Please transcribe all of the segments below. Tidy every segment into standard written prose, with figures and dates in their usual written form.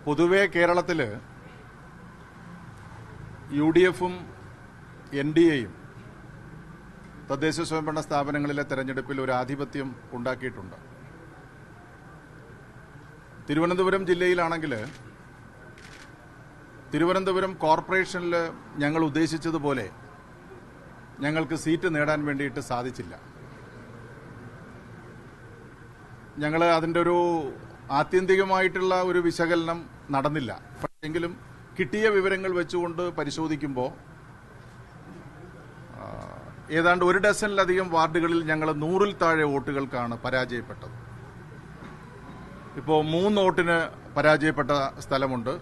പൊതുവെ കേരളത്തിൽ UDFും NDAയും തദ്ദേശ സ്വയംഭരണ സ്ഥാപനങ്ങളിലെ തെരഞ്ഞെടുപ്പിൽ ഒരു ആധിപത്യം ഉണ്ടാക്കിയിട്ടുണ്ട്. തിരുവനന്തപുരം ജില്ലയിലാണെങ്കിൽ തിരുവനന്തപുരം കോർപ്പറേഷനിൽ ഞങ്ങൾ ഉദ്ദേശിച്ചതുപോലെ ഞങ്ങൾക്ക് സീറ്റ് നേടാൻ വേണ്ടിയിട്ട് സാധിച്ചില്ല. ഞങ്ങൾ അതിൻ്റെ ഒരു ആത്യന്തികമായിട്ടുള്ള ഒരു വിശകലനം നടന്നില്ല. പക്ഷെങ്കിലും കിട്ടിയ വിവരങ്ങൾ വെച്ചുകൊണ്ട് പരിശോധിക്കുമ്പോൾ ഏതാണ്ട് 1 ഡസനിലധികം വാർഡുകളിൽ ഞങ്ങൾ 100-ൽ താഴെ വോട്ടുകൾക്കാണ് പരാജയപ്പെട്ടത്. ഇപ്പോൾ 3 വോട്ടിന് പരാജയപ്പെട്ട സ്ഥലമുണ്ട്,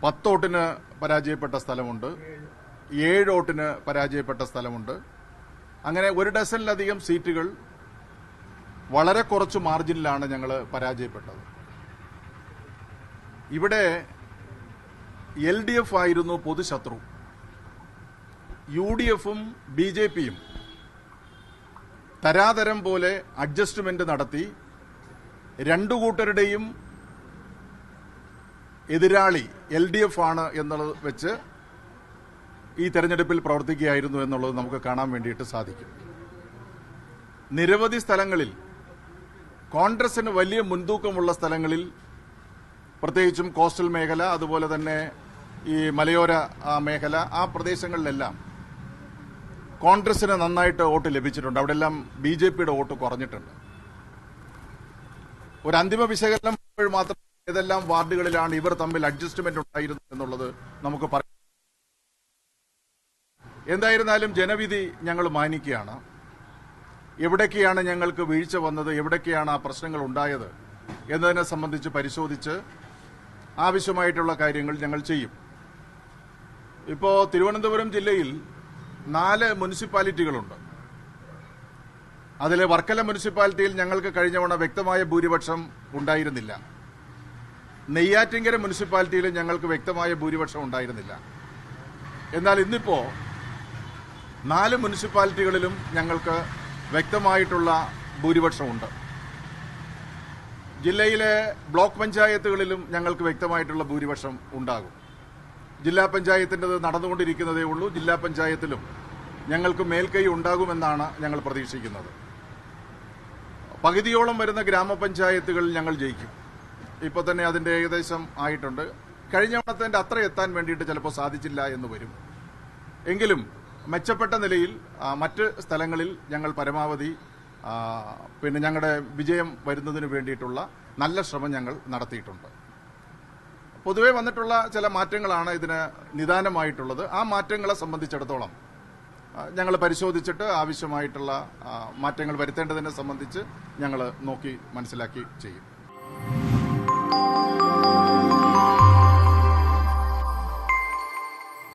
10 വോട്ടിന് പരാജയപ്പെട്ട സ്ഥലമുണ്ട്, 7 വോട്ടിന് പരാജയപ്പെട്ട സ്ഥലമുണ്ട്. അങ്ങനെ 1 ഡസനിലധികം സീറ്റുകൾ വളരെ കുറച്ച് മാർജിനിലാണ് ഞങ്ങൾ പരാജയപ്പെട്ടത്. ഇവിടെ LDF ആയിരുന്നു പൊതുശത്രു. UDFും BJPയും തരാതരം പോലെ അഡ്ജസ്റ്റ്മെന്റ് നടത്തി രണ്ടു കൂട്ടരുടെയും എതിരാളി LDF ആണ് എന്നുള്ളത് വെച്ച് ഈ തെരഞ്ഞെടുപ്പിൽ പ്രവർത്തിക്കുകയായിരുന്നു എന്നുള്ളത് നമുക്ക് കാണാൻ വേണ്ടിയിട്ട് സാധിക്കും. നിരവധി സ്ഥലങ്ങളിൽ കോൺഗ്രസിന് വലിയ മുൻതൂക്കമുള്ള സ്ഥലങ്ങളിൽ, പ്രത്യേകിച്ചും കോസ്റ്റൽ മേഖല, അതുപോലെ തന്നെ ഈ മലയോര മേഖല, ആ പ്രദേശങ്ങളിലെല്ലാം കോൺഗ്രസിന് നന്നായിട്ട് വോട്ട് ലഭിച്ചിട്ടുണ്ട്. അവിടെല്ലാം BJPയുടെ വോട്ട് കുറഞ്ഞിട്ടുണ്ട്. ഒരു അന്തിമ വിശകലനം മാത്രം ഏതെല്ലാം വാർഡുകളിലാണ് ഇവർ തമ്മിൽ അഡ്ജസ്റ്റ്മെന്റ് ഉണ്ടായിരുന്നത് എന്നുള്ളത് നമുക്ക് പറയാം. എന്തായിരുന്നാലും ജനവിധി ഞങ്ങൾ മാനിക്കുകയാണ്. എവിടേക്കാണ് ഞങ്ങൾക്ക് വീഴ്ച വന്നത്, എവിടേക്കാണ് ആ പ്രശ്നങ്ങൾ ഉണ്ടായത് എന്നതിനെ സംബന്ധിച്ച് പരിശോധിച്ച് ആവശ്യമായിട്ടുള്ള കാര്യങ്ങൾ ഞങ്ങൾ ചെയ്യും. ഇപ്പോൾ തിരുവനന്തപുരം ജില്ലയിൽ 4 മുനിസിപ്പാലിറ്റികളുണ്ട്. അതിൽ വർക്കല മുനിസിപ്പാലിറ്റിയിൽ ഞങ്ങൾക്ക് കഴിഞ്ഞവണ വ്യക്തമായ ഭൂരിപക്ഷം ഉണ്ടായിരുന്നില്ല. നെയ്യാറ്റിങ്കര മുനിസിപ്പാലിറ്റിയിൽ ഞങ്ങൾക്ക് വ്യക്തമായ ഭൂരിപക്ഷം ഉണ്ടായിരുന്നില്ല. എന്നാൽ ഇന്നിപ്പോൾ 4 മുനിസിപ്പാലിറ്റികളിലും ഞങ്ങൾക്ക് വ്യക്തമായിട്ടുള്ള ഭൂരിപക്ഷമുണ്ട്. ജില്ലയിലെ ബ്ലോക്ക് പഞ്ചായത്തുകളിലും ഞങ്ങൾക്ക് വ്യക്തമായിട്ടുള്ള ഭൂരിപക്ഷം ഉണ്ടാകും. ജില്ലാ പഞ്ചായത്തിൻ്റെത് നടന്നുകൊണ്ടിരിക്കുന്നതേ ഉള്ളൂ. ജില്ലാ പഞ്ചായത്തിലും ഞങ്ങൾക്ക് മേൽക്കൈ ഉണ്ടാകുമെന്നാണ് ഞങ്ങൾ പ്രതീക്ഷിക്കുന്നത്. പകുതിയോളം വരുന്ന ഗ്രാമപഞ്ചായത്തുകളിൽ ഞങ്ങൾ ജയിക്കും. ഇപ്പോൾ തന്നെ അതിൻ്റെ ഏകദേശം ആയിട്ടുണ്ട്. കഴിഞ്ഞ തവണത്തെ അത്ര എത്താൻ വേണ്ടിയിട്ട് ചിലപ്പോൾ സാധിച്ചില്ല എന്ന് വരും. എങ്കിലും മെച്ചപ്പെട്ട നിലയിൽ മറ്റ് സ്ഥലങ്ങളിൽ ഞങ്ങൾ പരമാവധി ഞങ്ങളുടെ വിജയം വരുന്നതിന് വേണ്ടിയിട്ടുള്ള നല്ല ശ്രമം ഞങ്ങൾ നടത്തിയിട്ടുണ്ട്. പൊതുവെ വന്നിട്ടുള്ള ചില മാറ്റങ്ങളാണ് ഇതിന് നിദാനമായിട്ടുള്ളത്. ആ മാറ്റങ്ങളെ സംബന്ധിച്ചിടത്തോളം ഞങ്ങൾ പരിശോധിച്ചിട്ട് ആവശ്യമായിട്ടുള്ള മാറ്റങ്ങൾ വരുത്തേണ്ടതിനെ സംബന്ധിച്ച് ഞങ്ങൾ നോക്കി മനസ്സിലാക്കി ചെയ്യും.